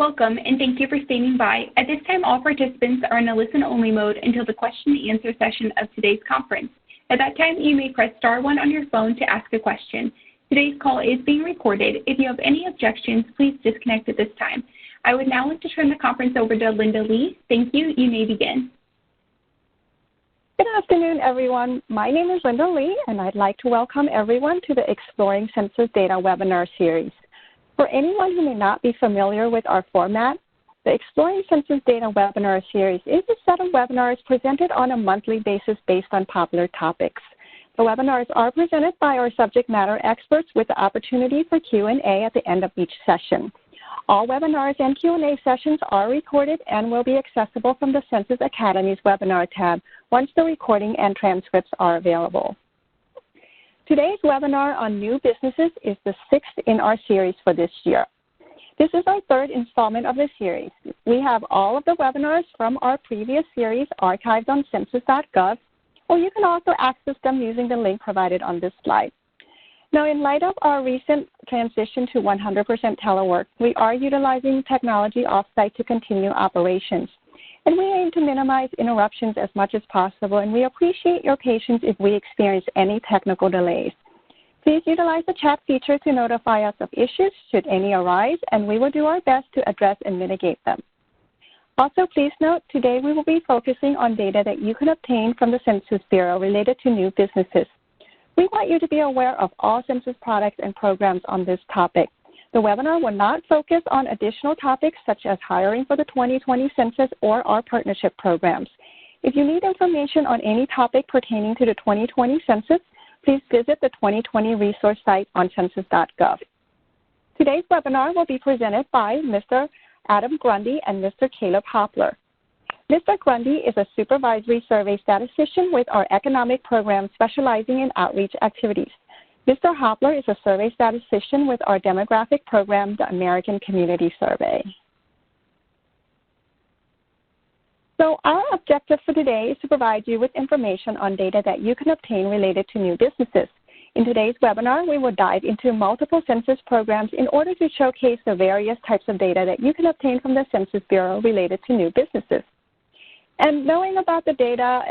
Welcome, and thank you for standing by. At this time, all participants are in a listen-only mode until the question and answer session of today's conference. At that time, you may press star 1 on your phone to ask a question. Today's call is being recorded. If you have any objections, please disconnect at this time. I would now like to turn the conference over to Linda Lee. Thank you. You may begin. Good afternoon, everyone. My name is Linda Lee, and I'd like to welcome everyone to the Exploring Census Data webinar series. For anyone who may not be familiar with our format, the Exploring Census Data webinar series is a set of webinars presented on a monthly basis based on popular topics. The webinars are presented by our subject matter experts with the opportunity for Q&A at the end of each session. All webinars and Q&A sessions are recorded and will be accessible from the Census Academy's webinar tab once the recording and transcripts are available. Today's webinar on new businesses is the 6th in our series for this year. This is our 3rd installment of the series. We have all of the webinars from our previous series archived on census.gov, or you can also access them using the link provided on this slide. Now, in light of our recent transition to 100% telework, we are utilizing technology offsite to continue operations. And we aim to minimize interruptions as much as possible, and we appreciate your patience if we experience any technical delays. Please utilize the chat feature to notify us of issues should any arise, and we will do our best to address and mitigate them. Also, please note, today we will be focusing on data that you can obtain from the Census Bureau related to new businesses. We want you to be aware of all census products and programs on this topic. The webinar will not focus on additional topics such as hiring for the 2020 census or our partnership programs. If you need information on any topic pertaining to the 2020 census, please visit the 2020 resource site on census.gov. Today's webinar will be presented by Mr. Adam Grundy and Mr. Caleb Hopler. Mr. Grundy is a supervisory survey statistician with our economic program specializing in outreach activities. Mr. Hopler is a survey statistician with our demographic program, the American Community Survey. So our objective for today is to provide you with information on data that you can obtain related to new businesses. In today's webinar, we will dive into multiple census programs in order to showcase the various types of data that you can obtain from the Census Bureau related to new businesses. And knowing about the data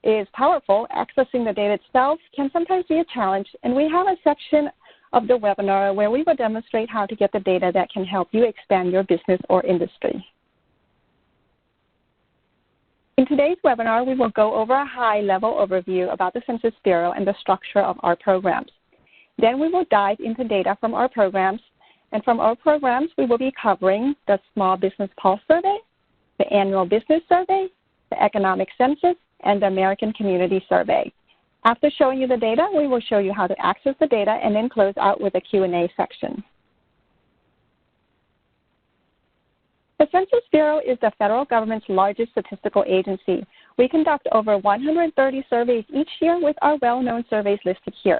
is powerful. Accessing the data itself can sometimes be a challenge, and we have a section of the webinar where we will demonstrate how to get the data that can help you expand your business or industry. In today's webinar, we will go over a high-level overview about the Census Bureau and the structure of our programs. Then we will dive into data from our programs, and from our programs, we will be covering the Small Business Pulse Survey, the Annual Business Survey, the Economic Census, and the American Community Survey. After showing you the data, we will show you how to access the data and then close out with a Q&A section. The Census Bureau is the federal government's largest statistical agency. We conduct over 130 surveys each year with our well-known surveys listed here.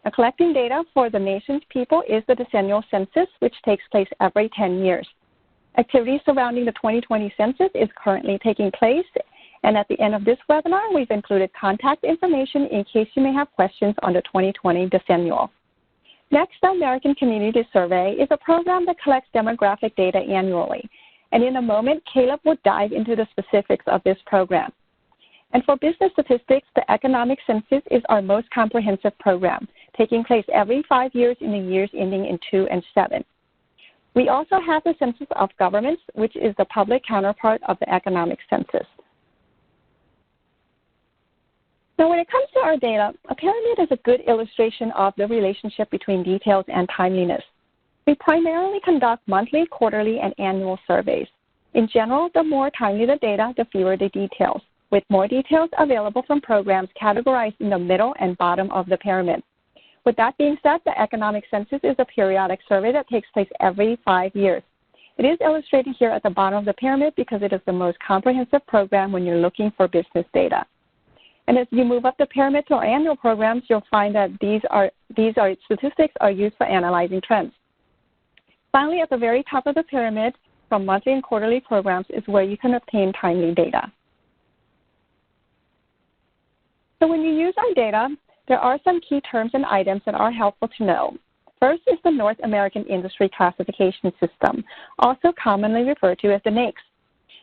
Now, collecting data for the nation's people is the decennial census, which takes place every 10 years. Activities surrounding the 2020 census is currently taking place, and at the end of this webinar, we've included contact information in case you may have questions on the 2020 decennial. Next, the American Community Survey is a program that collects demographic data annually. And in a moment, Caleb will dive into the specifics of this program. And for business statistics, the Economic Census is our most comprehensive program, taking place every 5 years in the years ending in 2 and 7. We also have the Census of Governments, which is the public counterpart of the Economic Census. Now, when it comes to our data, a pyramid is a good illustration of the relationship between details and timeliness. We primarily conduct monthly, quarterly, and annual surveys. In general, the more timely the data, the fewer the details, with more details available from programs categorized in the middle and bottom of the pyramid. With that being said, the Economic Census is a periodic survey that takes place every 5 years. It is illustrated here at the bottom of the pyramid because it is the most comprehensive program when you're looking for business data. And as you move up the pyramid to our annual programs, you'll find that these statistics are used for analyzing trends. Finally, at the very top of the pyramid, from monthly and quarterly programs is where you can obtain timely data. So when you use our data, there are some key terms and items that are helpful to know. First is the North American Industry Classification System, also commonly referred to as the NAICS.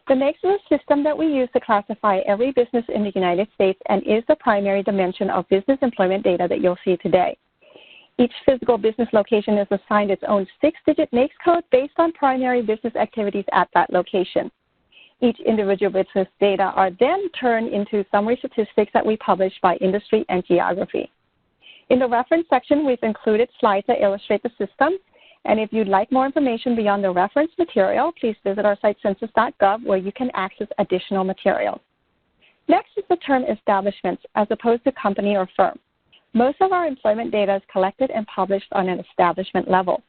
The NAICS is a system that we use to classify every business in the United States and is the primary dimension of business employment data that you'll see today. Each physical business location is assigned its own 6-digit NAICS code based on primary business activities at that location. Each individual business data are then turned into summary statistics that we publish by industry and geography. In the reference section, we've included slides that illustrate the system. And if you'd like more information beyond the reference material, please visit our site census.gov where you can access additional materials. Next is the term establishments as opposed to company or firm. Most of our employment data is collected and published on an establishment level.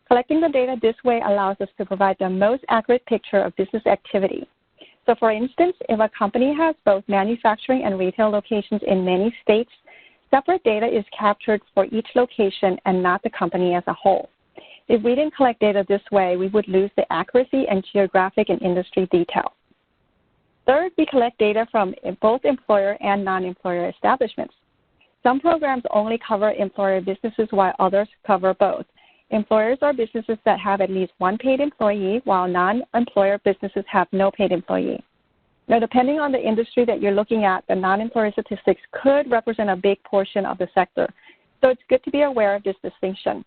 Collecting the data this way allows us to provide the most accurate picture of business activity. So for instance, if a company has both manufacturing and retail locations in many states, separate data is captured for each location and not the company as a whole. If we didn't collect data this way, we would lose the accuracy and geographic and industry detail. Third, we collect data from both employer and non-employer establishments. Some programs only cover employer businesses while others cover both. Employers are businesses that have at least one paid employee, while non-employer businesses have no paid employee. Now, depending on the industry that you're looking at, the non-employer statistics could represent a big portion of the sector. So it's good to be aware of this distinction.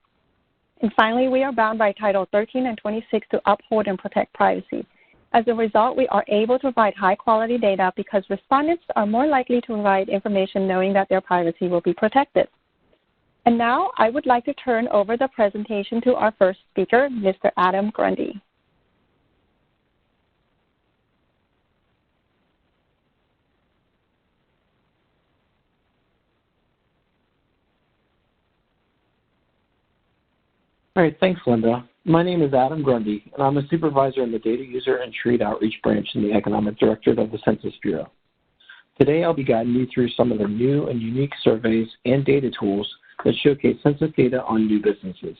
And finally, we are bound by Title 13 and 26 to uphold and protect privacy. As a result, we are able to provide high-quality data because respondents are more likely to provide information knowing that their privacy will be protected. And now I would like to turn over the presentation to our first speaker, Mr. Adam Grundy. All right, thanks, Linda. My name is Adam Grundy, and I'm a supervisor in the Data User and Trade Outreach branch in the Economic Directorate of the Census Bureau. Today, I'll be guiding you through some of the new and unique surveys and data tools that showcase census data on new businesses.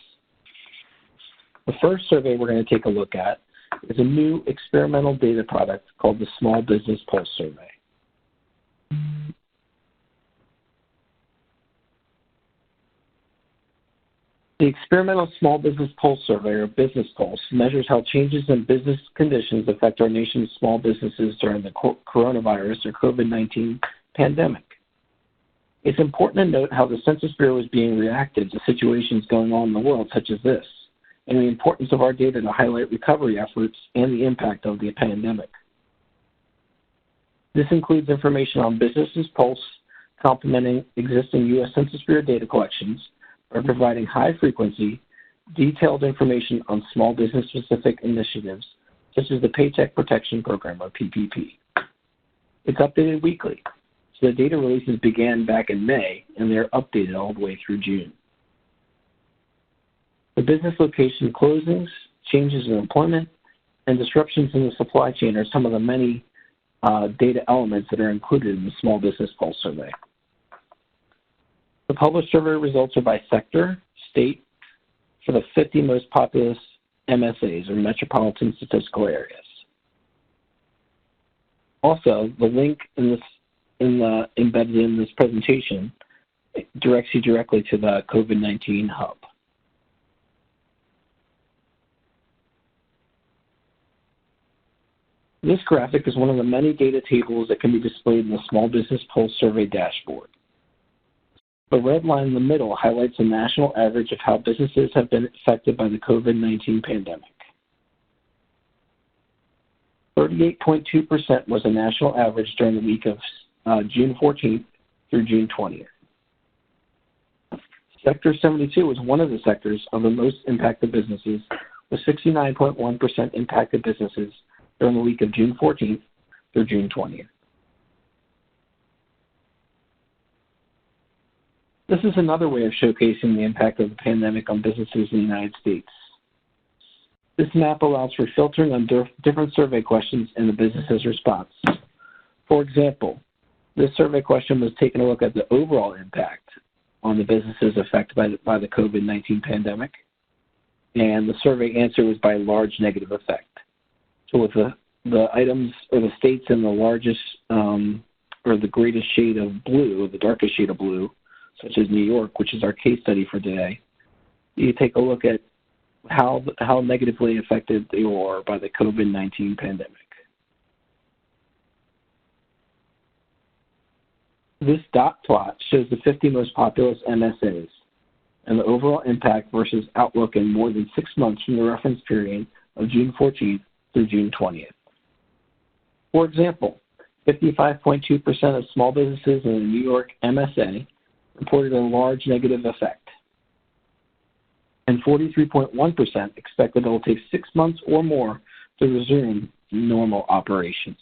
The first survey we're going to take a look at is a new experimental data product called the Small Business Pulse Survey. The experimental Small Business Pulse Survey, or Business Pulse, measures how changes in business conditions affect our nation's small businesses during the coronavirus or COVID-19 pandemic. It's important to note how the Census Bureau is being reactive to situations going on in the world such as this, and the importance of our data to highlight recovery efforts and the impact of the pandemic. This includes information on businesses' pulse, complementing existing U.S. Census Bureau data collections, by providing high-frequency, detailed information on small business-specific initiatives, such as the Paycheck Protection Program, or PPP. It's updated weekly, so the data releases began back in May, and they're updated all the way through June. The business location closings, changes in employment, and disruptions in the supply chain are some of the many data elements that are included in the Small Business Pulse Survey. The published survey results are by sector, state, for the 50 most populous MSAs, or metropolitan statistical areas. Also, the link embedded in this presentation directs you directly to the COVID-19 hub. This graphic is one of the many data tables that can be displayed in the Small Business Pulse Survey dashboard. The red line in the middle highlights the national average of how businesses have been affected by the COVID-19 pandemic. 38.2% was the national average during the week of June 14th through June 20th. Sector 72 was one of the sectors of the most impacted businesses, with 69.1% impacted businesses during the week of June 14th through June 20th. This is another way of showcasing the impact of the pandemic on businesses in the United States. This map allows for filtering on different survey questions in the business's response. For example, this survey question was taking a look at the overall impact on the businesses affected by the COVID-19 pandemic, and the survey answer was by large negative effect. So with the items or the states in the largest or the greatest shade of blue, or the darkest shade of blue, such as New York, which is our case study for today, you take a look at how negatively affected they were by the COVID-19 pandemic. This dot plot shows the 50 most populous MSAs and the overall impact versus outlook in more than 6 months from the reference period of June 14th through June 20th. For example, 55.2% of small businesses in the New York MSA reported a large negative effect, and 43.1% expect that it will take 6 months or more to resume normal operations.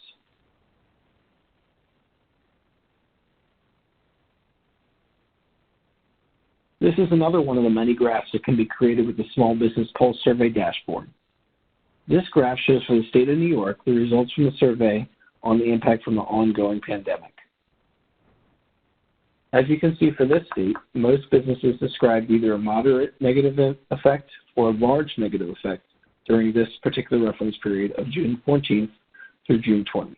This is another one of the many graphs that can be created with the Small Business Pulse Survey dashboard. This graph shows for the state of New York the results from the survey on the impact from the ongoing pandemic. As you can see for this state, most businesses described either a moderate negative effect or a large negative effect during this particular reference period of June 14th through June 20th.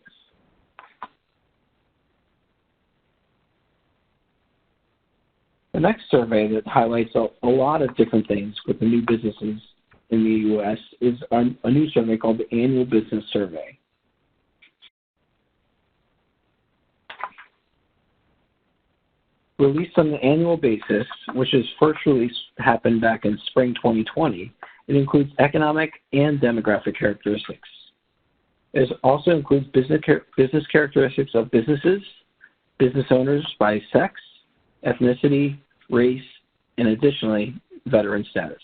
The next survey that highlights a lot of different things with the new businesses in the U.S. is a new survey called the Annual Business Survey. Released on an annual basis, which is first release happened back in spring 2020, it includes economic and demographic characteristics. It also includes business characteristics of businesses, business owners by sex, ethnicity, race, and additionally, veteran status.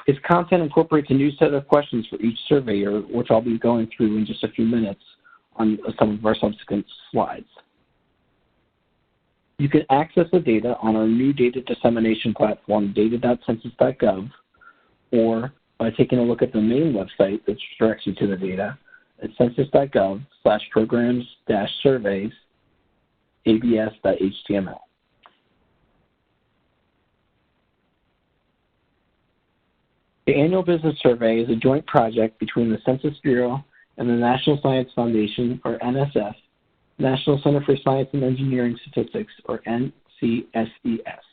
Its content incorporates a new set of questions for each surveyor, which I'll be going through in just a few minutes on some of our subsequent slides. You can access the data on our new data dissemination platform, data.census.gov, or by taking a look at the main website that directs you to the data at census.gov/programs-surveys abs.html. The Annual Business Survey is a joint project between the Census Bureau and the National Science Foundation, or NSF, National Center for Science and Engineering Statistics, or NCSES.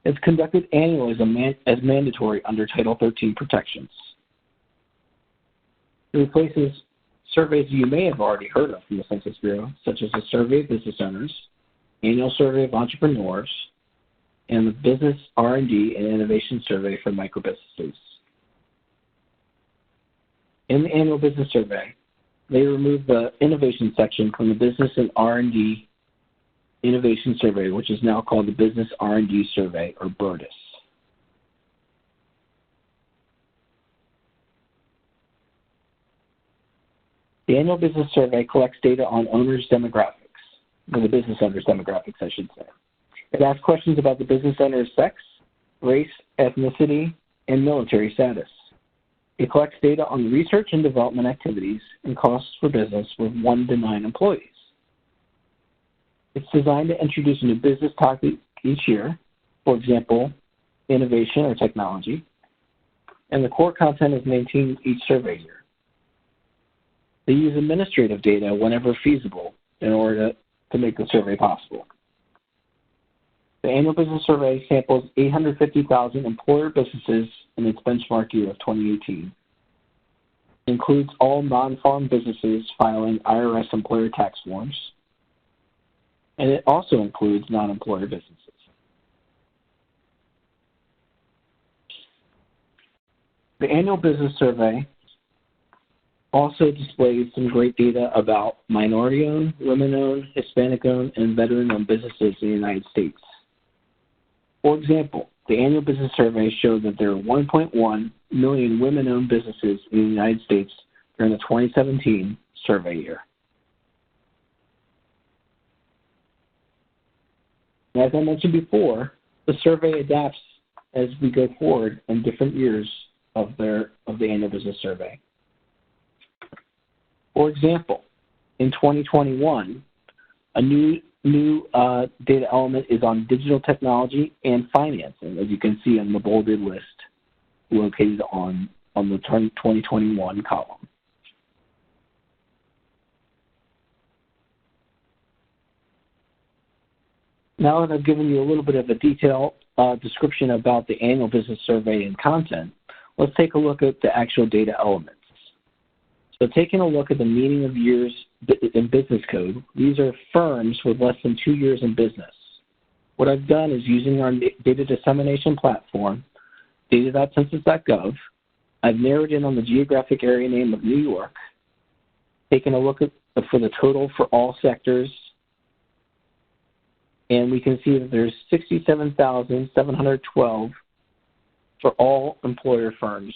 It's conducted annually as mandatory under Title 13 protections. It replaces surveys you may have already heard of from the Census Bureau, such as the Survey of Business Owners, Annual Survey of Entrepreneurs, and the Business R&D and Innovation Survey for Microbusinesses. In the Annual Business Survey, they removed the Innovation section from the Business and R&D Innovation Survey, which is now called the Business R&D Survey, or BURDIS. The Annual Business Survey collects data on owners' demographics, or the business owners' demographics, I should say. It asks questions about the business owner's sex, race, ethnicity, and military status. It collects data on research and development activities and costs for business with 1 to 9 employees. It's designed to introduce a new business topic each year, for example, innovation or technology, and the core content is maintained each survey year. They use administrative data whenever feasible in order to make the survey possible. The Annual Business Survey samples 850,000 employer businesses in its benchmark year of 2018. It includes all non-farm businesses filing IRS employer tax forms, and it also includes non-employer businesses. The Annual Business Survey also displays some great data about minority-owned, women-owned, Hispanic-owned, and veteran-owned businesses in the United States. For example, the Annual Business Survey showed that there are 1.1 million women-owned businesses in the United States during the 2017 survey year. As I mentioned before, the survey adapts as we go forward in different years of the Annual Business Survey. For example, in 2021, a new data element is on digital technology and financing, as you can see on the bolded list located on the 2021 column. Now that I've given you a little bit of a detail description about the annual business survey and content, let's take a look at the actual data elements. So taking a look at the meaning of years in business code, these are firms with less than 2 years in business. What I've done is using our data dissemination platform, data.census.gov, I've narrowed in on the geographic area name of New York, taken a look at for the total for all sectors, and we can see that there's 67,712 for all employer firms,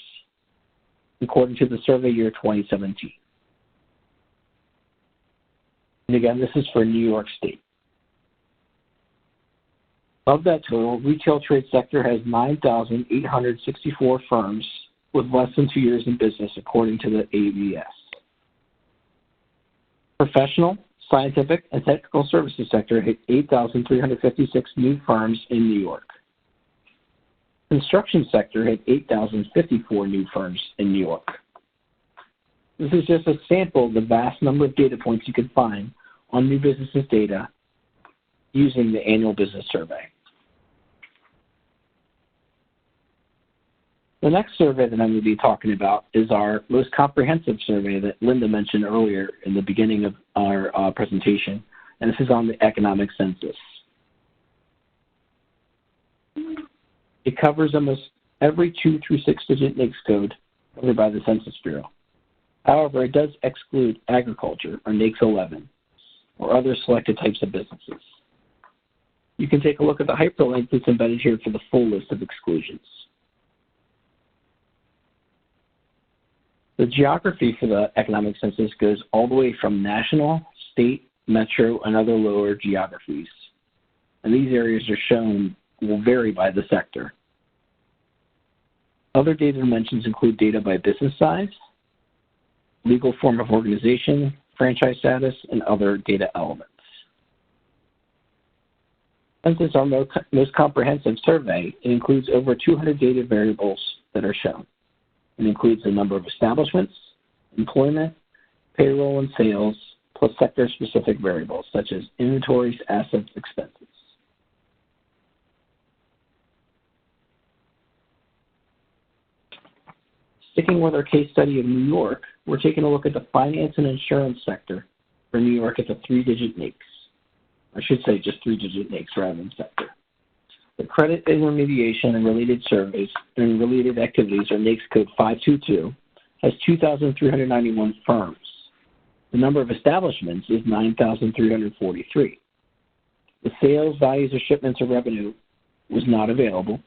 according to the survey year 2017. And again, this is for New York State. Of that total, retail trade sector has 9,864 firms with less than 2 years in business, according to the ABS. Professional, scientific, and technical services sector hit 8,356 new firms in New York. Construction sector hit 8,054 new firms in New York. This is just a sample of the vast number of data points you can find on new businesses data using the annual business survey. The next survey that I'm going to be talking about is our most comprehensive survey that Linda mentioned earlier in the beginning of our presentation, and this is on the economic census. It covers almost every 2 through 6 digit NAICS code covered by the Census Bureau. However, it does exclude agriculture, or NAICS 11, or other selected types of businesses. You can take a look at the hyperlink that's embedded here for the full list of exclusions. The geography for the economic census goes all the way from national, state, metro, and other lower geographies. And these areas are shown will vary by the sector. Other data dimensions include data by business size, legal form of organization, franchise status, and other data elements. Since it's our most comprehensive survey, it includes over 200 data variables that are shown. It includes the number of establishments, employment, payroll, and sales, plus sector-specific variables such as inventories, assets, expenses. Sticking with our case study of New York, we're taking a look at the finance and insurance sector for New York at the 3-digit NAICS. I should say just 3-digit NAICS rather than sector. The credit intermediation and related surveys and related activities, or NAICS code 522, has 2,391 firms. The number of establishments is 9,343. The sales, values, or shipments of revenue was not available,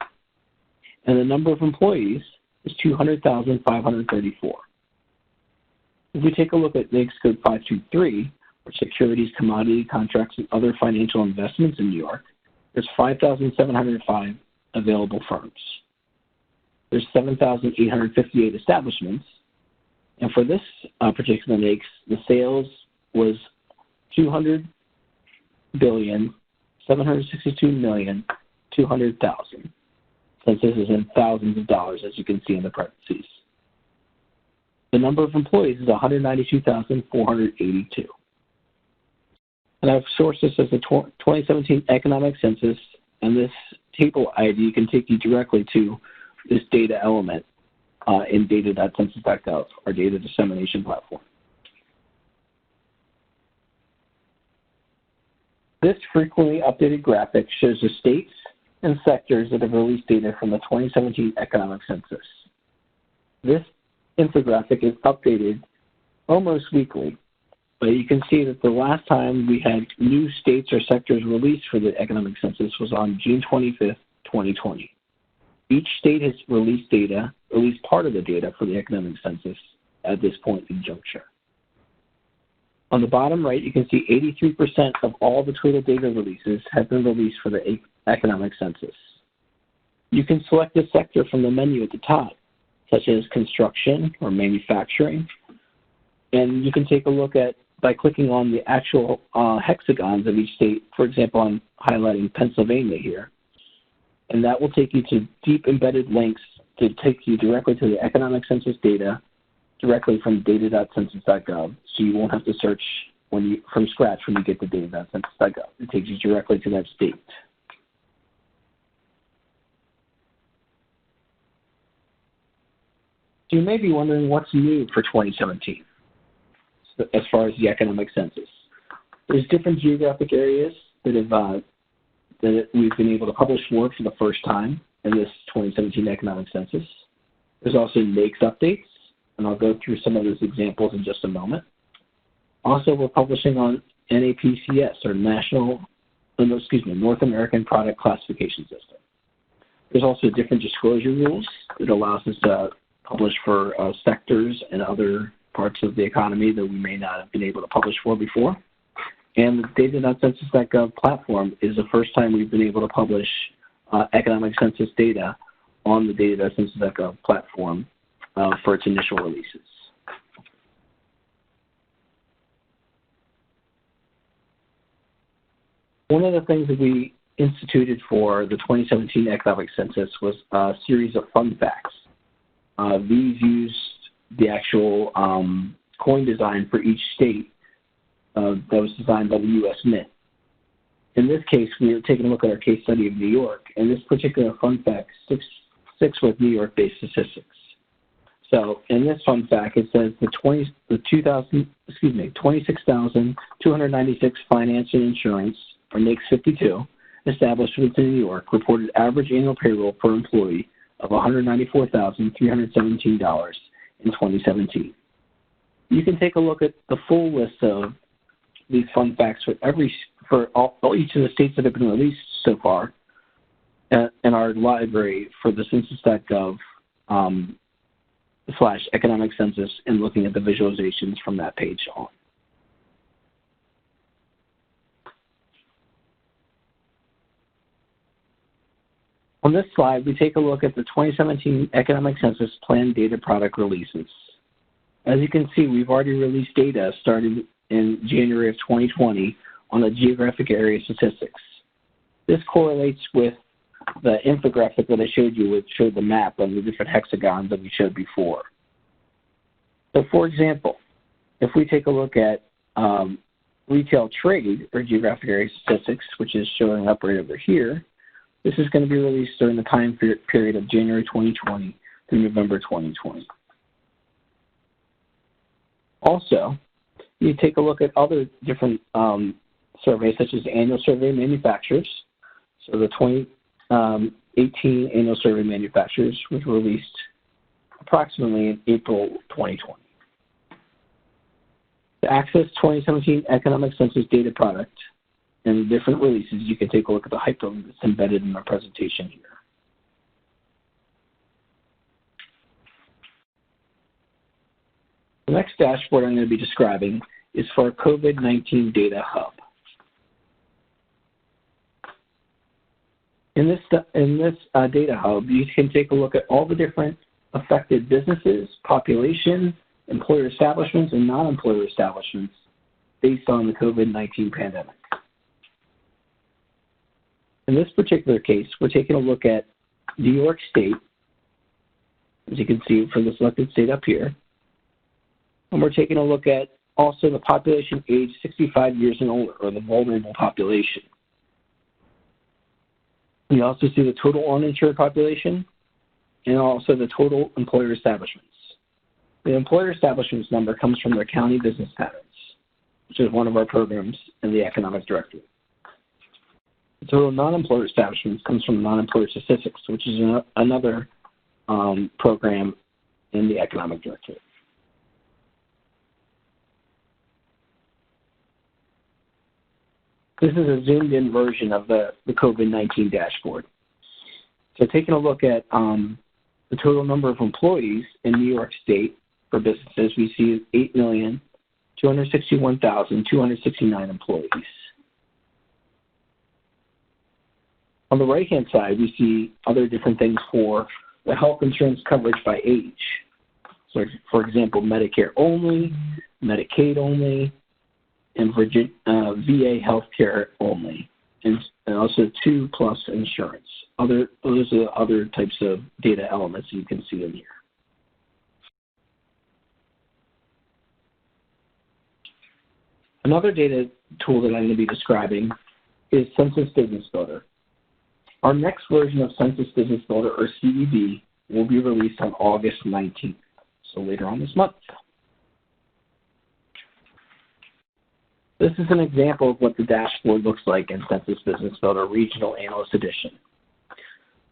and the number of employees is 200,534. If we take a look at NAICS code 523, or securities, commodity, contracts, and other financial investments in New York, there's 5,705 available firms. There's 7,858 establishments. And for this particular NAICS, the sales was $200,762,200,000, since this is in thousands of dollars, as you can see in the parentheses. The number of employees is 192,482. And I've sourced this as the 2017 economic census, and this table ID can take you directly to this data element in data.census.gov, our data dissemination platform. This frequently updated graphic shows the states and sectors that have released data from the 2017 economic census. This infographic is updated almost weekly, but you can see that the last time we had new states or sectors released for the economic census was on June 25th, 2020. Each state has released data, or at least part of the data for the economic census at this point in juncture. On the bottom right, you can see 83% of all the total data releases have been released for the economic census. You can select a sector from the menu at the top, such as construction or manufacturing, and you can take a look at by clicking on the actual hexagons of each state. For example, I'm highlighting Pennsylvania here, and that will take you to deep embedded links to take you directly to the economic census data directly from data.census.gov, so you won't have to search from scratch when you get to data.census.gov. It takes you directly to that state. So you may be wondering what's new for 2017 as far as the economic census. There's different geographic areas that we've been able to publish for the first time in this 2017 economic census. There's also NAICS updates, and I'll go through some of those examples in just a moment. Also, we're publishing on NAPCS, or North American Product Classification System. There's also different disclosure rules that allows us to publish for sectors and other parts of the economy that we may not have been able to publish for before. And the data.census.gov platform is the first time we've been able to publish economic census data on the data.census.gov platform for its initial releases. One of the things that we instituted for the 2017 economic census was a series of fun facts. These used the actual coin design for each state that was designed by the U.S. Mint. In this case, we were taking a look at our case study of New York, and this particular fun fact sticks with New York-based statistics. So in this fun fact, it says the 26,296 finance and insurance, or NAICS 52, establishments in New York reported average annual payroll per employee of $194,317 in 2017. You can take a look at the full list of these fun facts for each of the states that have been released so far in our library for the census.gov / economic census, and looking at the visualizations from that page on. On this slide, we take a look at the 2017 economic census plan data product releases. As you can see, we've already released data starting in January of 2020 on the geographic area statistics. This correlates with the infographic that I showed you, which showed the map of the different hexagons that we showed before. So for example, if we take a look at retail trade, or geographic area statistics, which is showing up right over here, this is going to be released during the time period of January 2020 through November 2020. Also, you take a look at other different surveys, such as the annual survey of manufacturers. So the 2018 annual survey of manufacturers was released approximately in April 2020. To access 2017 economic census data product and different releases, you can take a look at the hyperlink that's embedded in our presentation here. The next dashboard I'm going to be describing is for our COVID-19 Data Hub. In this Data Hub, you can take a look at all the different affected businesses, population, employer establishments, and non-employer establishments based on the COVID-19 pandemic. In this particular case, we're taking a look at New York State, as you can see for the selected state up here. And we're taking a look at also the population age 65 years and older, or the vulnerable population. You also see the total uninsured population and also the total employer establishments. The employer establishments number comes from their county business patterns, which is one of our programs in the economic directory. The total non-employer establishments comes from non-employer statistics, which is another program in the economic directory. This is a zoomed-in version of the COVID-19 dashboard. So taking a look at the total number of employees in New York State for businesses, we see 8,261,269 employees. On the right-hand side, we see other different things for the health insurance coverage by age. So, for example, Medicare only, Medicaid only, and VA healthcare only, and also 2+ insurance. Those are other types of data elements you can see in here. Another data tool that I'm going to be describing is Census Business Builder. Our next version of Census Business Builder, or CBB, will be released on August 19th. so later on this month. This is an example of what the dashboard looks like in Census Business Builder Regional Analyst Edition.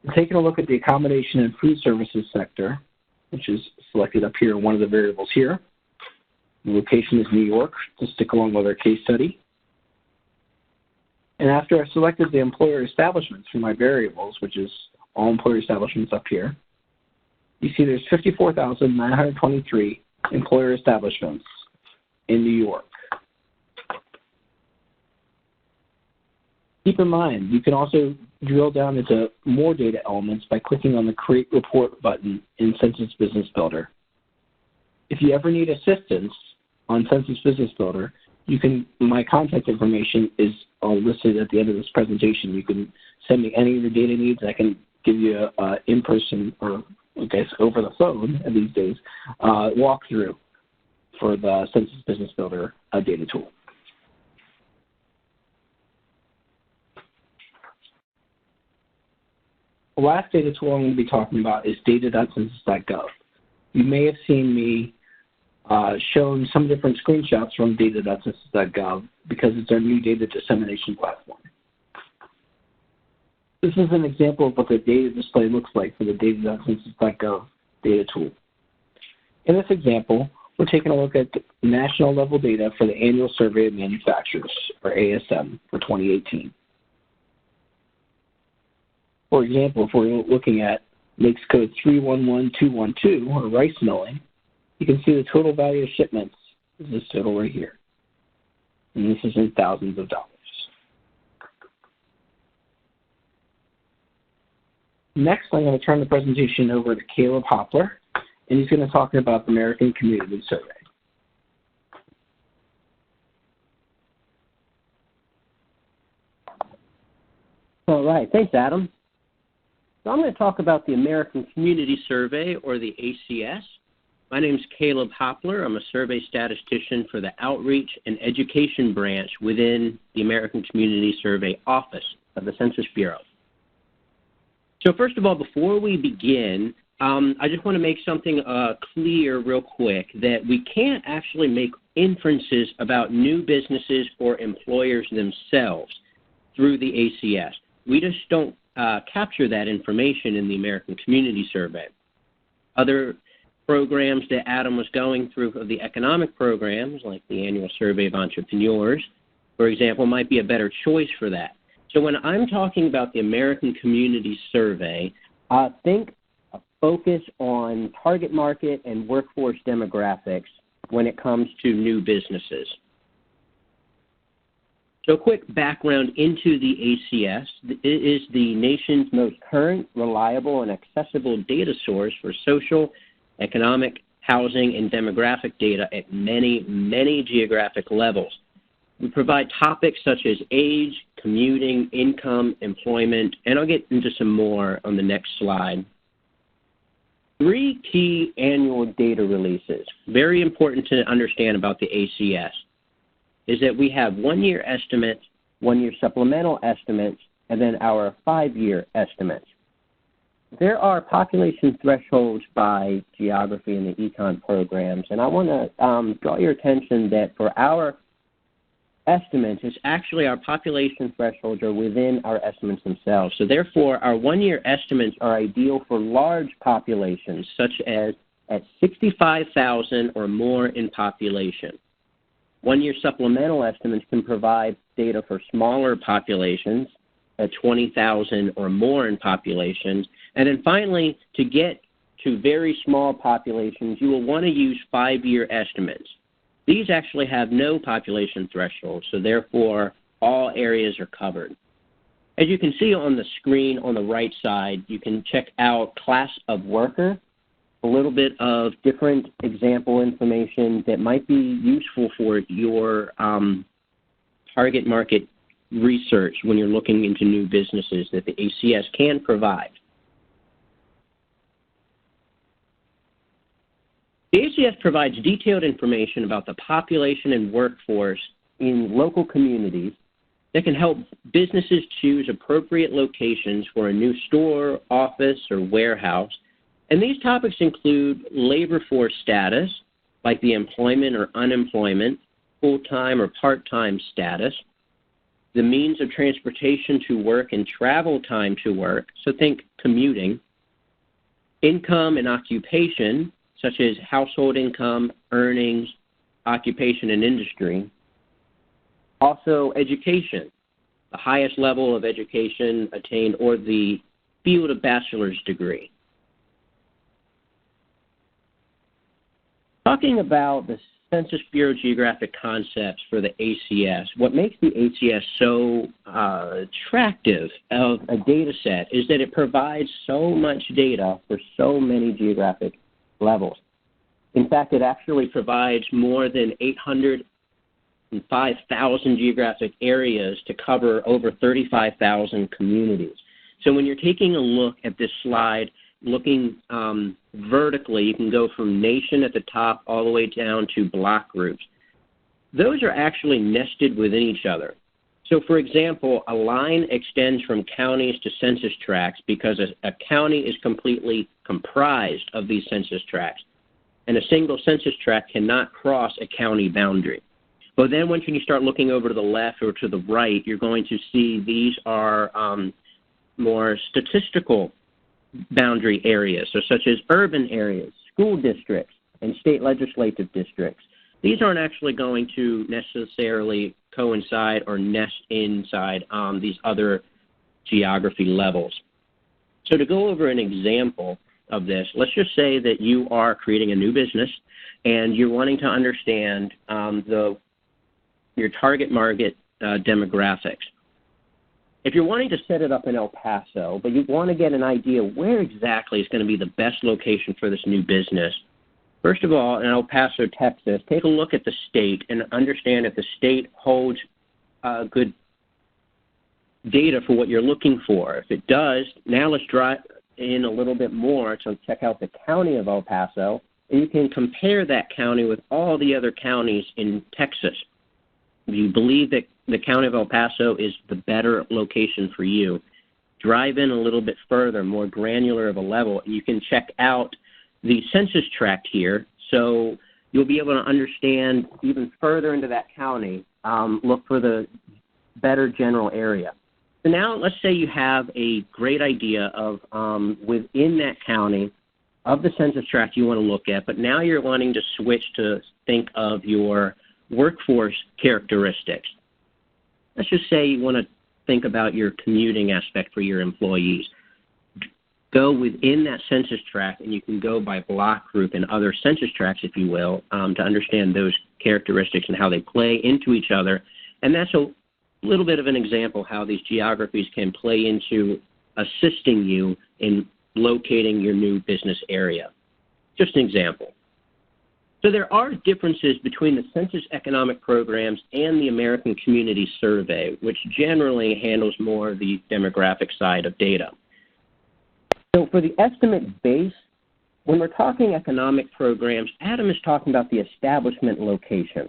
We're taking a look at the accommodation and food services sector, which is selected up here in one of the variables here. The location is New York, to stick along with our case study. And after I've selected the employer establishments for my variables, which is all employer establishments up here, you see there's 54,923 employer establishments in New York. Keep in mind, you can also drill down into more data elements by clicking on the Create Report button in Census Business Builder. If you ever need assistance on Census Business Builder, my contact information is all listed at the end of this presentation. You can send me any of your data needs. I can give you an in-person, or I guess over the phone these days, walkthrough for the Census Business Builder data tool. The last data tool I'm going to be talking about is data.census.gov. You may have seen me shown some different screenshots from data.census.gov because it's our new data dissemination platform. This is an example of what the data display looks like for the data.census.gov data tool. In this example, we're taking a look at national level data for the Annual Survey of Manufacturers, or ASM, for 2018. For example, if we're looking at NAICS code 311212, or rice milling, you can see the total value of shipments is this total right here. And this is in thousands of dollars. Next, I'm going to turn the presentation over to Caleb Hopler, and he's going to talk about the American Community Survey. All right, thanks, Adam. So I'm going to talk about the American Community Survey, or the ACS. My name is Caleb Hopler. I'm a survey statistician for the Outreach and Education branch within the American Community Survey Office of the Census Bureau. So first of all, before we begin, I just want to make something clear real quick, that we can't actually make inferences about new businesses or employers themselves through the ACS. We just don't capture that information in the American Community Survey. Other programs that Adam was going through of the economic programs, like the Annual Survey of Entrepreneurs, for example, might be a better choice for that. So when I'm talking about the American Community Survey, think a focus on target market and workforce demographics when it comes to new businesses. So a quick background into the ACS. It is the nation's most current, reliable, and accessible data source for social, economic, housing, and demographic data at many, many geographic levels. We provide topics such as age, commuting, income, employment, and I'll get into some more on the next slide. 3 key annual data releases, very important to understand about the ACS, is that we have 1-year estimates, 1-year supplemental estimates, and then our 5-year estimates. There are population thresholds by geography in the econ programs, and I want to draw your attention that for our estimates, it's actually our population thresholds are within our estimates themselves. So therefore, our 1-year estimates are ideal for large populations, such as at 65,000 or more in population. 1-year supplemental estimates can provide data for smaller populations at 20,000 or more in populations. And then finally, to get to very small populations, you will want to use 5-year estimates. These actually have no population threshold, so therefore all areas are covered. As you can see on the screen on the right side, you can check out class of worker, a little bit of different example information that might be useful for your target market research when you're looking into new businesses that the ACS can provide. The ACS provides detailed information about the population and workforce in local communities that can help businesses choose appropriate locations for a new store, office, or warehouse, And these topics include labor force status, like the employment or unemployment, full-time or part-time status, the means of transportation to work and travel time to work, so think commuting, income and occupation, such as household income, earnings, occupation and industry. Also education, the highest level of education attained or the field of bachelor's degree. Talking about the Census Bureau geographic concepts for the ACS, what makes the ACS so attractive of a data set is that it provides so much data for so many geographic levels. In fact, it actually provides more than 805,000 geographic areas to cover over 35,000 communities. So when you're taking a look at this slide, looking vertically, you can go from nation at the top all the way down to block groups. Those are actually nested within each other. So for example, a line extends from counties to census tracts because a county is completely comprised of these census tracts. And a single census tract cannot cross a county boundary. But then once you start looking over to the left or to the right, you're going to see these are more statistical boundary areas, so such as urban areas, school districts, and state legislative districts. These aren't actually going to necessarily coincide or nest inside these other geography levels. So to go over an example of this, let's just say that you are creating a new business and you're wanting to understand your target market demographics. If you're wanting to set it up in El Paso, but you want to get an idea where exactly is going to be the best location for this new business, first of all, in El Paso, Texas, take a look at the state and understand if the state holds good data for what you're looking for. If it does, now let's drive in a little bit more to check out the county of El Paso, and you can compare that county with all the other counties in Texas. If you believe that the county of El Paso is the better location for you, drive in a little bit further, more granular of a level, and you can check out the census tract here. So you'll be able to understand even further into that county, look for the better general area. So now let's say you have a great idea of within that county of the census tract you want to look at, but now you're wanting to switch to think of your workforce characteristics. Let's just say you want to think about your commuting aspect for your employees. Go within that census tract, and you can go by block group and other census tracts, if you will, to understand those characteristics and how they play into each other. And that's a little bit of an example how these geographies can play into assisting you in locating your new business area. Just an example. So there are differences between the Census Economic Programs and the American Community Survey, which generally handles more of the demographic side of data. So for the estimate base, when we're talking economic programs, Adam is talking about the establishment location.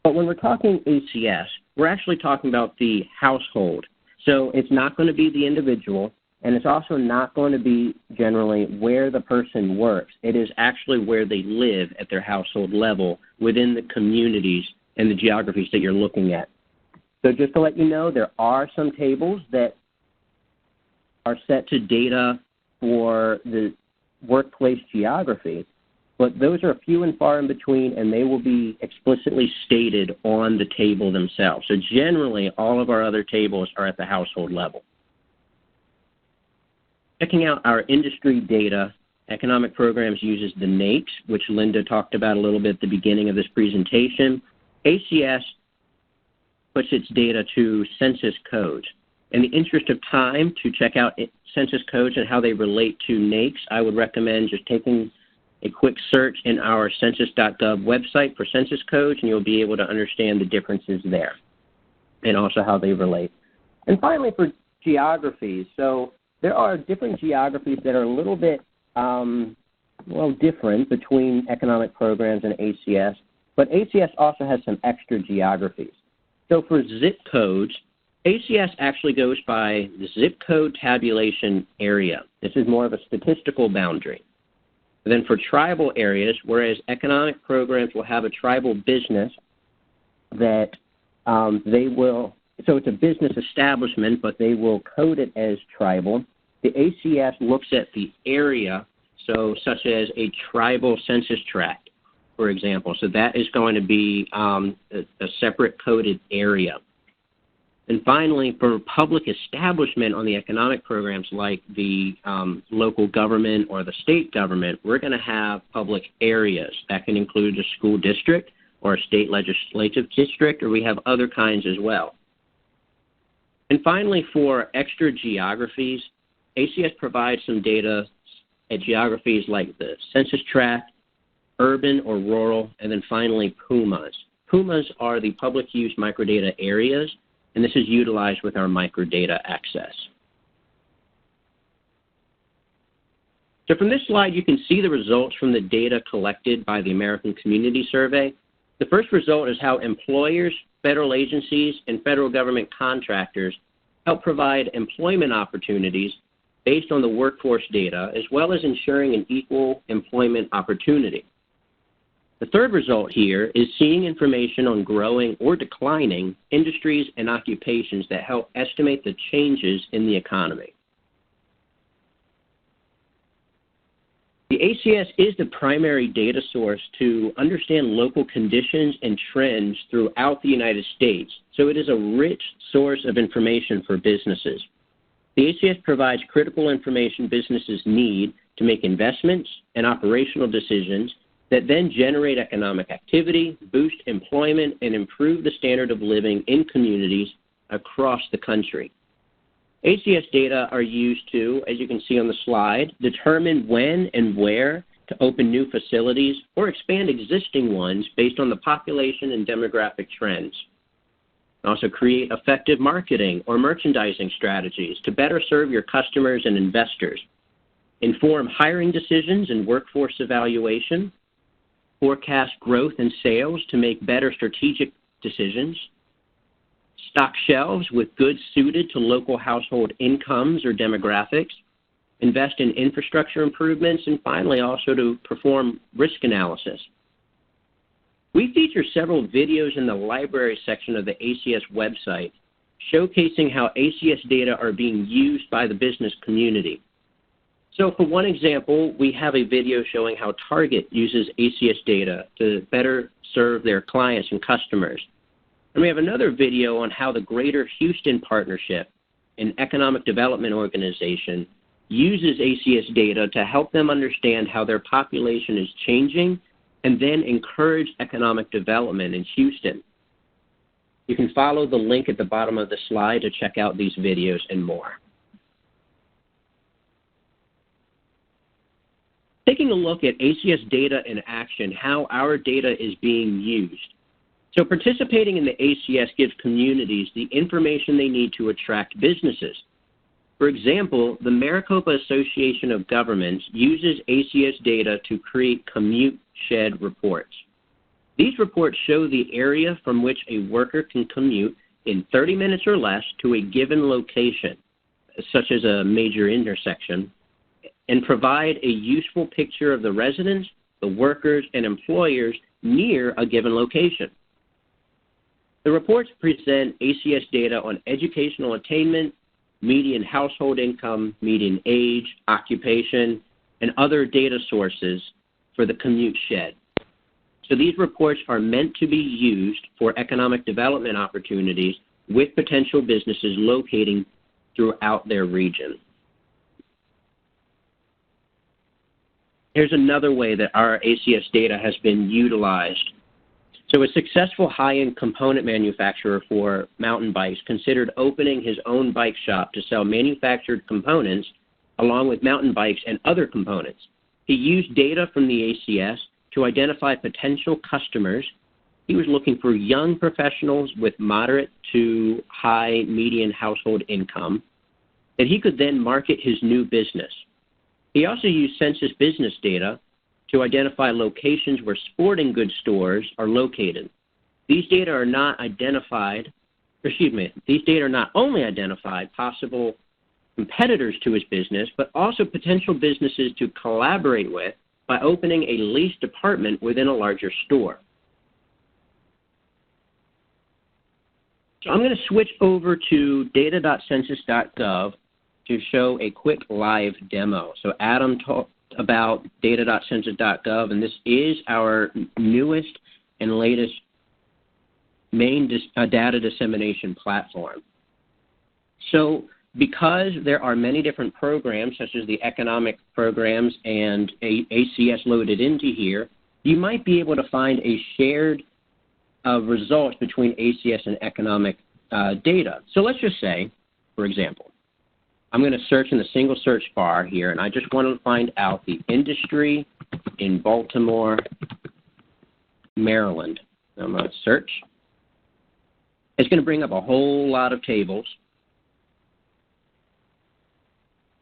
But when we're talking ACS, we're actually talking about the household. So it's not going to be the individual, and it's also not going to be generally where the person works. It is actually where they live at their household level within the communities and the geographies that you're looking at. So just to let you know, there are some tables that are set to data for the workplace geography, but those are few and far in between, and they will be explicitly stated on the table themselves. So generally, all of our other tables are at the household level. Checking out our industry data, Economic Programs uses the NAICS, which Linda talked about a little bit at the beginning of this presentation. ACS puts its data to census codes. In the interest of time to check out census codes and how they relate to NAICS, I would recommend just taking a quick search in our census.gov website for census codes, and you'll be able to understand the differences there and also how they relate. And finally, for geographies, so there are different geographies that are a little bit, different between economic programs and ACS, but ACS also has some extra geographies. So for zip codes, ACS actually goes by the zip code tabulation area. This is more of a statistical boundary. And then for tribal areas, whereas economic programs will have a tribal business that they will, so it's a business establishment, but they will code it as tribal. The ACS looks at the area, so such as a tribal census tract, for example. So that is going to be a separate coded area. And finally, for public establishment on the economic programs like the local government or the state government, we're going to have public areas. That can include a school district or a state legislative district, or we have other kinds as well. And finally, for extra geographies, ACS provides some data at geographies like the census tract, urban or rural, and then finally PUMAs. PUMAs are the public use microdata areas, and this is utilized with our microdata access. So from this slide, you can see the results from the data collected by the American Community Survey. The first result is how employers, federal agencies, and federal government contractors help provide employment opportunities based on the workforce data, as well as ensuring an equal employment opportunity. The third result here is seeing information on growing or declining industries and occupations that help estimate the changes in the economy. The ACS is the primary data source to understand local conditions and trends throughout the United States, so it is a rich source of information for businesses. The ACS provides critical information businesses need to make investments and operational decisions that then generate economic activity, boost employment, and improve the standard of living in communities across the country. ACS data are used to, as you can see on the slide, determine when and where to open new facilities or expand existing ones based on the population and demographic trends. Also create effective marketing or merchandising strategies to better serve your customers and investors. Inform hiring decisions and workforce evaluation. Forecast growth and sales to make better strategic decisions. Stock shelves with goods suited to local household incomes or demographics. Invest in infrastructure improvements, and finally also to perform risk analysis. We feature several videos in the library section of the ACS website showcasing how ACS data are being used by the business community. So for one example, we have a video showing how Target uses ACS data to better serve their clients and customers. And we have another video on how the Greater Houston Partnership, an economic development organization, uses ACS data to help them understand how their population is changing and then encourage economic development in Houston. You can follow the link at the bottom of the slide to check out these videos and more. Taking a look at ACS data in action, how our data is being used. So participating in the ACS gives communities the information they need to attract businesses. For example, the Maricopa Association of Governments uses ACS data to create commute shed reports. These reports show the area from which a worker can commute in 30 minutes or less to a given location, such as a major intersection, and provide a useful picture of the residents, the workers, and employers near a given location. The reports present ACS data on educational attainment, median household income, median age, occupation, and other data sources for the commute shed. So these reports are meant to be used for economic development opportunities with potential businesses locating throughout their region. Here's another way that our ACS data has been utilized. So a successful high-end component manufacturer for mountain bikes considered opening his own bike shop to sell manufactured components along with mountain bikes and other components. He used data from the ACS to identify potential customers. He was looking for young professionals with moderate to high median household income that he could then market his new business. He also used census business data to identify locations where sporting goods stores are located. These data are not identified these data not only identified possible competitors to his business, but also potential businesses to collaborate with by opening a leased department within a larger store. So I'm going to switch over to data.census.gov to show a quick live demo. So Adam talked about data.census.gov, and this is our newest and latest main data dissemination platform. So because there are many different programs, such as the economic programs and ACS loaded into here, you might be able to find a shared results between ACS and economic data. So let's just say, for example, I'm going to search in the single search bar here, and I just want to find out the industry in Baltimore, Maryland. I'm going to search. It's going to bring up a whole lot of tables.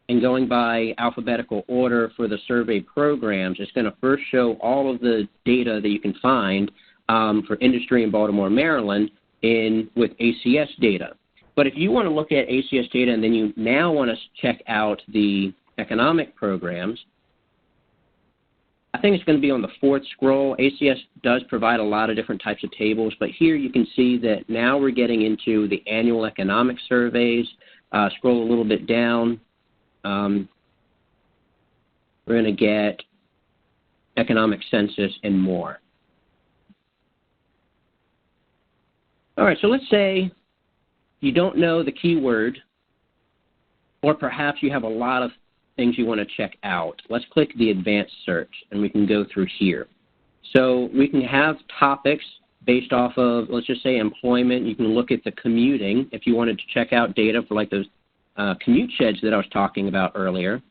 And going by alphabetical order for the survey programs, it's going to first show all of the data that you can find for industry in Baltimore, Maryland with ACS data. But if you want to look at ACS data and then you now want to check out the economic programs, I think it's going to be on the fourth scroll. ACS does provide a lot of different types of tables, but here you can see that now we're getting into the annual economic surveys. Scroll a little bit down. We're going to get economic census and more. All right, so let's say you don't know the keyword, or perhaps you have a lot of things you want to check out. Let's click the advanced search, and we can go through here. So we can have topics based off of, let's just say, employment. You can look at the commuting if you wanted to check out data for like those commute sheds that I was talking about earlier,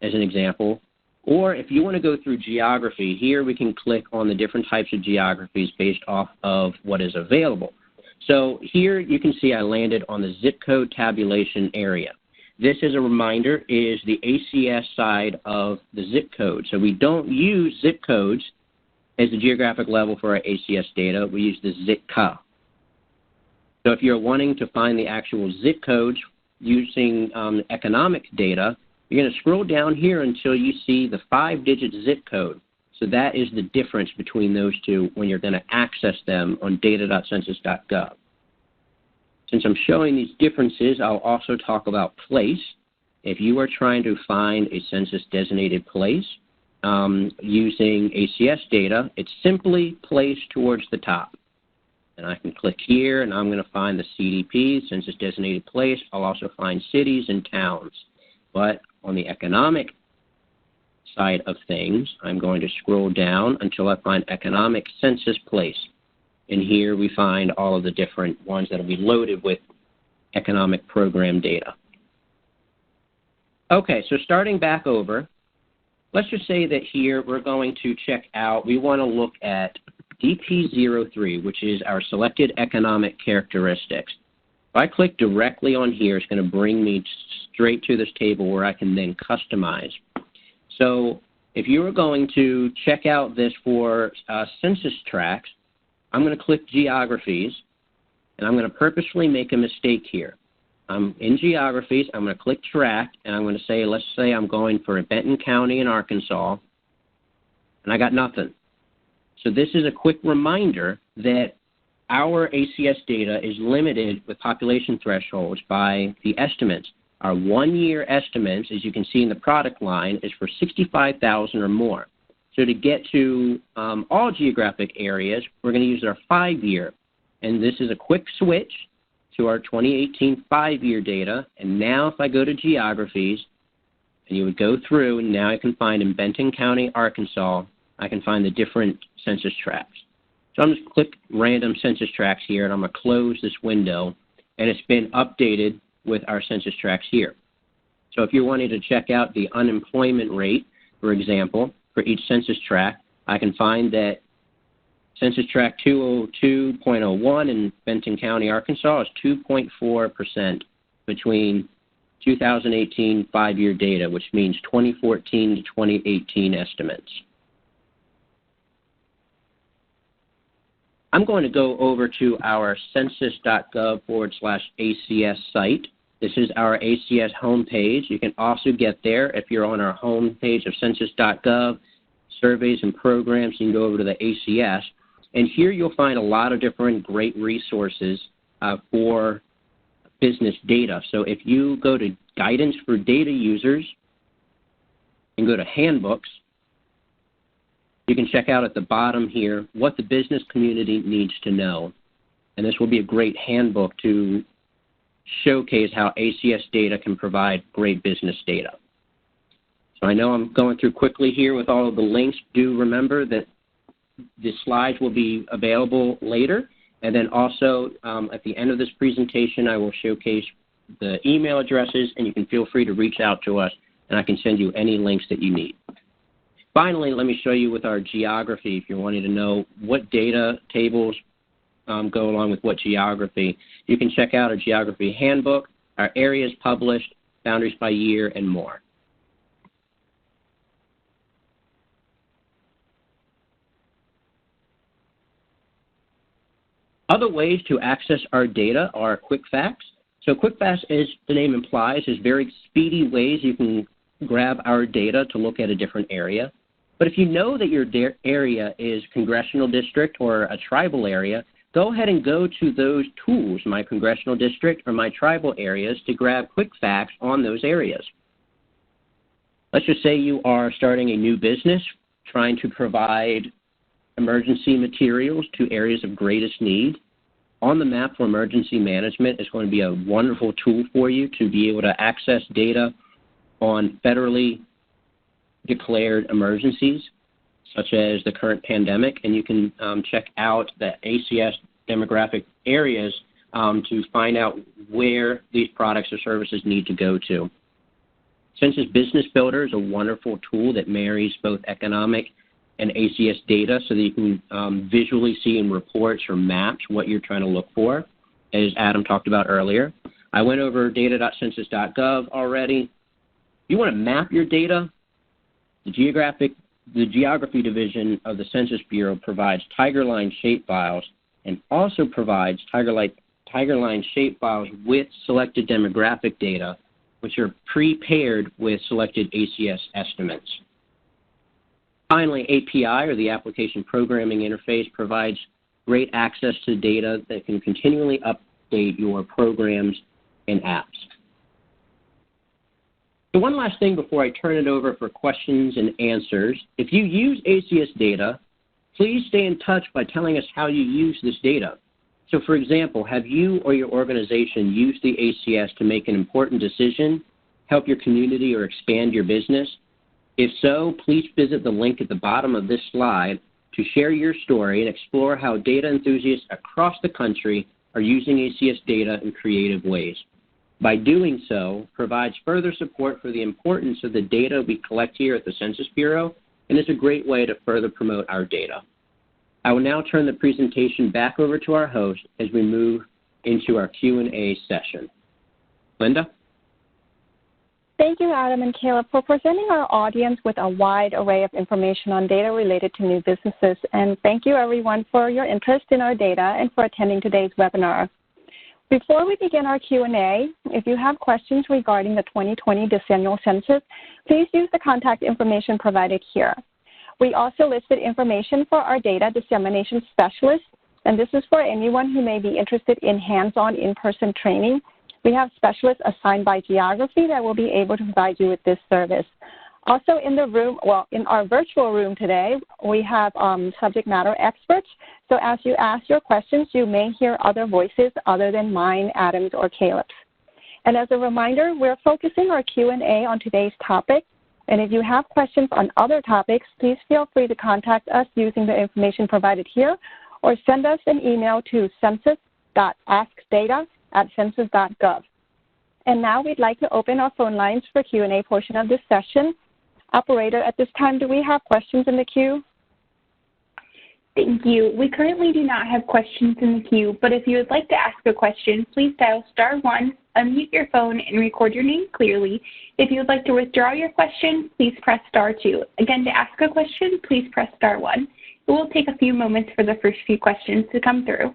as an example. Or if you want to go through geography, here we can click on the different types of geographies based off of what is available. So here you can see I landed on the zip code tabulation area. This, as a reminder, is the ACS side of the zip code. So we don't use zip codes as the geographic level for our ACS data. We use the ZIPCA. So if you're wanting to find the actual zip codes using economic data, you're going to scroll down here until you see the 5-digit zip code. So that is the difference between those two when you're going to access them on data.census.gov. Since I'm showing these differences, I'll also talk about place. If you are trying to find a census-designated place using ACS data, it's simply place towards the top. And I can click here, and I'm going to find the CDP, census-designated place. I'll also find cities and towns. But on the economic side of things, I'm going to scroll down until I find economic census place. And here we find all of the different ones that will be loaded with economic program data. Okay, so starting back over, let's just say that here we're going to check out, we want to look at DP03, which is our selected economic characteristics. If I click directly on here, it's going to bring me straight to this table where I can then customize. So if you are going to check out this for census tracts, I'm going to click geographies, and I'm going to purposefully make a mistake here. I'm in geographies, I'm going to click tract, and I'm going to say, let's say I'm going for Benton County in Arkansas, and I got nothing. So this is a quick reminder that our ACS data is limited with population thresholds by the estimates. Our one-year estimates, as you can see in the product line, is for 65,000 or more. So to get to all geographic areas, we're going to use our 5-year. And this is a quick switch to our 2018 5-year data. And now if I go to geographies, and you would go through, and now I can find in Benton County, Arkansas, I can find the different census tracts. So I'm just click random census tracts here, and I'm going to close this window, and it's been updated with our census tracts here. So if you're wanting to check out the unemployment rate, for example, for each census tract, I can find that census tract 202.01 in Benton County, Arkansas is 2.4% between 2018 5-year data, which means 2014 to 2018 estimates. I'm going to go over to our census.gov/ACS site. This is our ACS homepage. You can also get there if you're on our homepage of census.gov, surveys and programs. You can go over to the ACS. And here you'll find a lot of different great resources for business data. So if you go to Guidance for Data Users and go to Handbooks, you can check out at the bottom here what the business community needs to know. And this will be a great handbook to showcase how ACS data can provide great business data. So I know I'm going through quickly here with all of the links. Do remember that the slides will be available later. And then also at the end of this presentation, I will showcase the email addresses, and you can feel free to reach out to us, and I can send you any links that you need. Finally, let me show you with our geography, if you're wanting to know what data tables go along with what geography. You can check out our geography handbook, our areas published, boundaries by year, and more. Other ways to access our data are quick facts. So quick facts, as the name implies, is very speedy ways you can grab our data to look at a different area. But if you know that your area is congressional district or a tribal area, go ahead and go to those tools, my congressional district or my tribal areas, to grab quick facts on those areas. Let's just say you are starting a new business, trying to provide emergency materials to areas of greatest need. On the Map for Emergency Management is going to be a wonderful tool for you to be able to access data on federally declared emergencies, such as the current pandemic, and you can check out the ACS demographic areas to find out where these products or services need to go to. Census Business Builder is a wonderful tool that marries both economic and ACS data so that you can visually see in reports or maps what you're trying to look for, as Adam talked about earlier. I went over data.census.gov already. If you want to map your data, the Geography Division of the Census Bureau provides tiger line shapefiles and also provides tiger line shapefiles with selected demographic data, which are pre-paired with selected ACS estimates. Finally, API, or the Application Programming Interface, provides great access to data that can continually update your programs and apps. So one last thing before I turn it over for questions and answers. If you use ACS data, please stay in touch by telling us how you use this data. So for example, have you or your organization used the ACS to make an important decision, help your community, or expand your business? If so, please visit the link at the bottom of this slide to share your story and explore how data enthusiasts across the country are using ACS data in creative ways. By doing so, provides further support for the importance of the data we collect here at the Census Bureau, and is a great way to further promote our data. I will now turn the presentation back over to our host as we move into our Q&A session. Linda? Thank you, Adam and Caleb, for presenting our audience with a wide array of information on data related to new businesses. And thank you, everyone, for your interest in our data and for attending today's webinar. Before we begin our Q&A, if you have questions regarding the 2020 decennial census, please use the contact information provided here. We also listed information for our data dissemination specialists, and this is for anyone who may be interested in hands-on in-person training. We have specialists assigned by geography that will be able to provide you with this service. Also in the room, well, in our virtual room today, we have subject matter experts. So as you ask your questions, you may hear other voices other than mine, Adam's, or Caleb's. And as a reminder, we're focusing our Q&A on today's topic. And if you have questions on other topics, please feel free to contact us using the information provided here, or send us an email to census.askdata@census.gov. And now we'd like to open our phone lines for Q&A portion of this session. Operator, at this time, do we have questions in the queue? Thank you. We currently do not have questions in the queue, but if you would like to ask a question, please dial *1 unmute your phone and record your name clearly. If you would like to withdraw your question, please press star 2. Again, to ask a question, please press star 1. It will take a few moments for the first few questions to come through.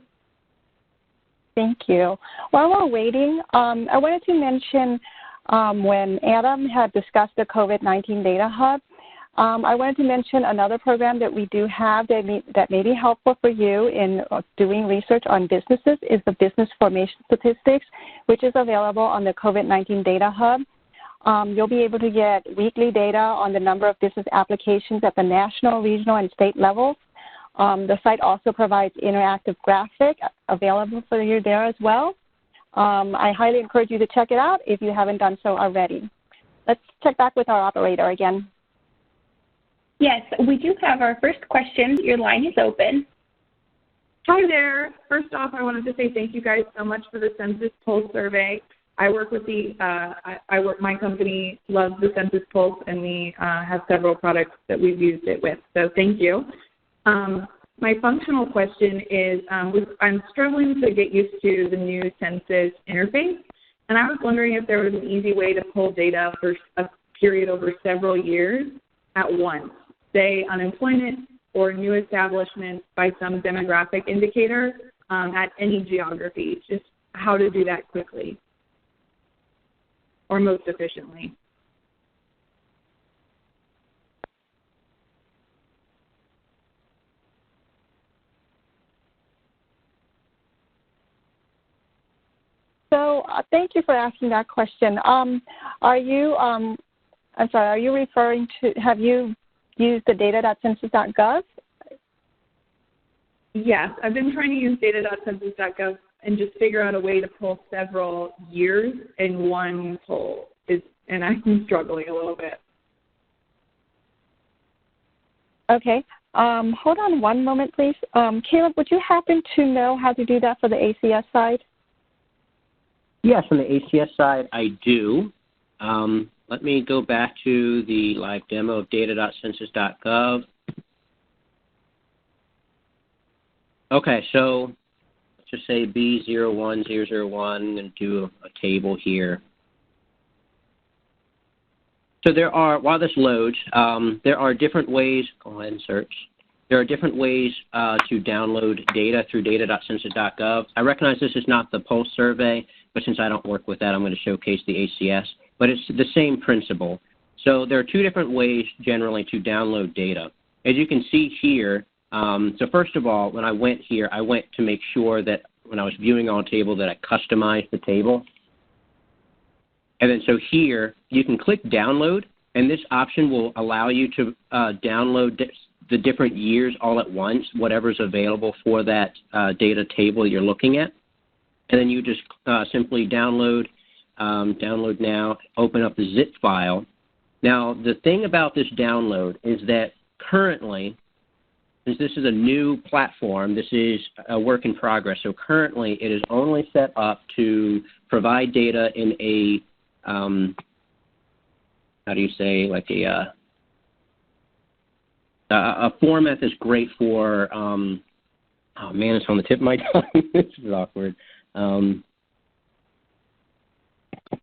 Thank you. While we're waiting, I wanted to mention when Adam had discussed the COVID-19 Data Hub, I wanted to mention another program that we do have that may be helpful for you in doing research on businesses is the Business Formation Statistics, which is available on the COVID-19 Data Hub. You'll be able to get weekly data on the number of business applications at the national, regional, and state levels. The site also provides interactive graphic available for you there as well. I highly encourage you to check it out if you haven't done so already. Let's check back with our operator again. Yes, we do have our first question. Your line is open. Hi there. First off, I wanted to say thank you guys so much for the Census Pulse survey. I work with my company loves the Census Pulse, and we have several products that we've used it with, so thank you. My functional question is I'm struggling to get used to the new census interface, and I was wondering if there was an easy way to pull data for a period over several years at once, say unemployment or new establishments by some demographic indicator at any geography, just how to do that quickly or most efficiently. So thank you for asking that question. Are you referring to, have you used the data.census.gov? Yes, I've been trying to use data.census.gov and just figure out a way to pull several years in one poll, and I'm struggling a little bit. Okay. Hold on one moment, please. Caleb, would you happen to know how to do that for the ACS side? Yes, on the ACS side, I do. Let me go back to the live demo of data.census.gov. Okay, so let's just say B01001 and do a table here. So there are, while this loads, there are different ways, go ahead and search. There are different ways to download data through data.census.gov. I recognize this is not the Pulse survey, but since I don't work with that, I'm going to showcase the ACS. But it's the same principle. So there are two different ways generally to download data. As you can see here, so first of all, when I went here, I went to make sure that when I was viewing on a table that I customized the table. And then so here, you can click download, and this option will allow you to download the different years all at once, whatever's available for that data table you're looking at. And then you just simply download now, open up the zip file. Now, the thing about this download is that currently, since this is a new platform, this is a work in progress. So currently, it is only set up to provide data in a, how do you say, like a format that's great for, oh man, it's on the tip of my tongue. This is awkward.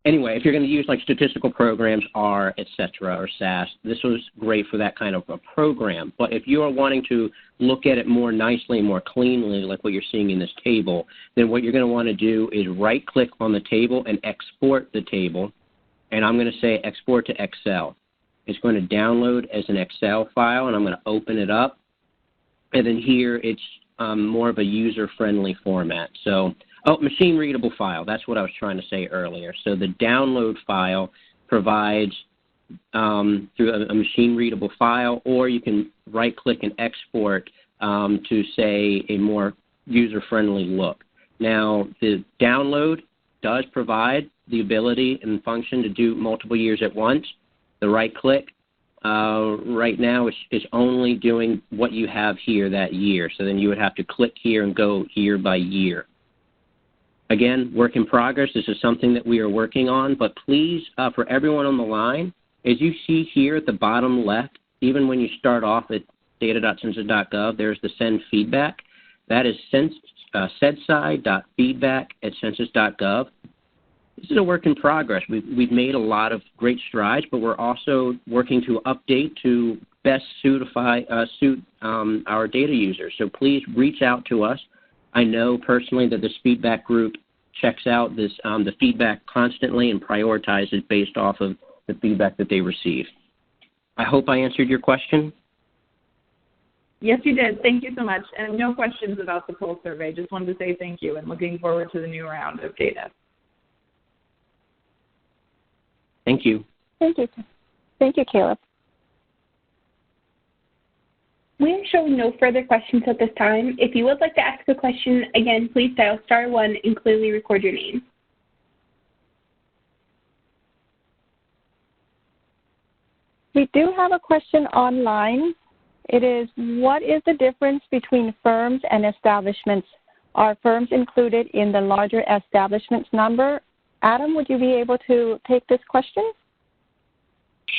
Anyway, if you're going to use like statistical programs, R, et cetera, or SAS, this was great for that kind of a program. But if you are wanting to look at it more nicely, more cleanly, like what you're seeing in this table, then what you're going to want to do is right-click on the table and export the table. And I'm going to say export to Excel. It's going to download as an Excel file, and I'm going to open it up. And then here it's more of a user-friendly format. So, machine-readable file. That's what I was trying to say earlier. So the download file provides through a machine-readable file, or you can right-click and export to, say, a more user-friendly look. Now, the download does provide the ability and function to do multiple years at once. The right-click right now is only doing what you have here that year. So then you would have to click here and go year by year. Again, work in progress. This is something that we are working on, but please, for everyone on the line, as you see here at the bottom left, even when you start off at data.census.gov, there's the send feedback. That is sedsci.feedback@census.gov. This is a work in progress. We've made a lot of great strides, but we're also working to update to best suit our data users. So please reach out to us. I know personally that this feedback group checks out the feedback constantly and prioritizes based off of the feedback that they receive. I hope I answered your question. Yes, you did. Thank you so much. And no questions about the poll survey. Just wanted to say thank you and looking forward to the new round of data. Thank you. Thank you. Thank you, Caleb. We are showing no further questions at this time. If you would like to ask a question, again, please dial *1 and clearly record your name. We do have a question online. It is, what is the difference between firms and establishments? Are firms included in the larger establishments number? Adam, would you be able to take this question?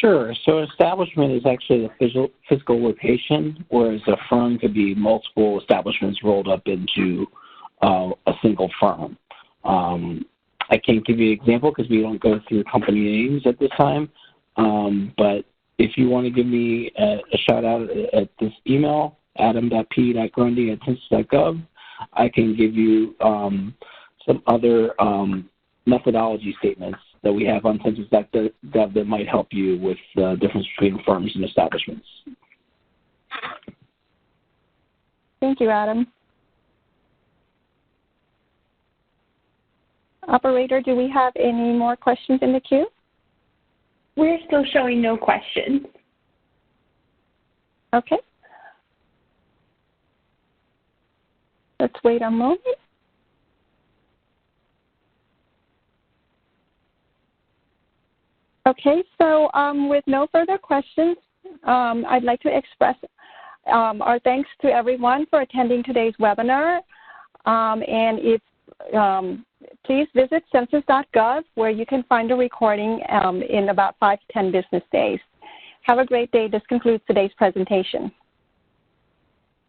Sure. So establishment is actually a physical location, whereas a firm could be multiple establishments rolled up into a single firm. I can't give you an example because we don't go through company names at this time, but if you want to give me a shout out at this email, adam.p.grundy@census.gov, I can give you some other methodology statements that we have on census.gov that might help you with the difference between firms and establishments. Thank you, Adam. Operator, do we have any more questions in the queue? We're still showing no questions. Okay. Let's wait a moment. Okay, so with no further questions, I'd like to express our thanks to everyone for attending today's webinar. And if please visit census.gov, where you can find a recording in about 5 to 10 business days. Have a great day. This concludes today's presentation.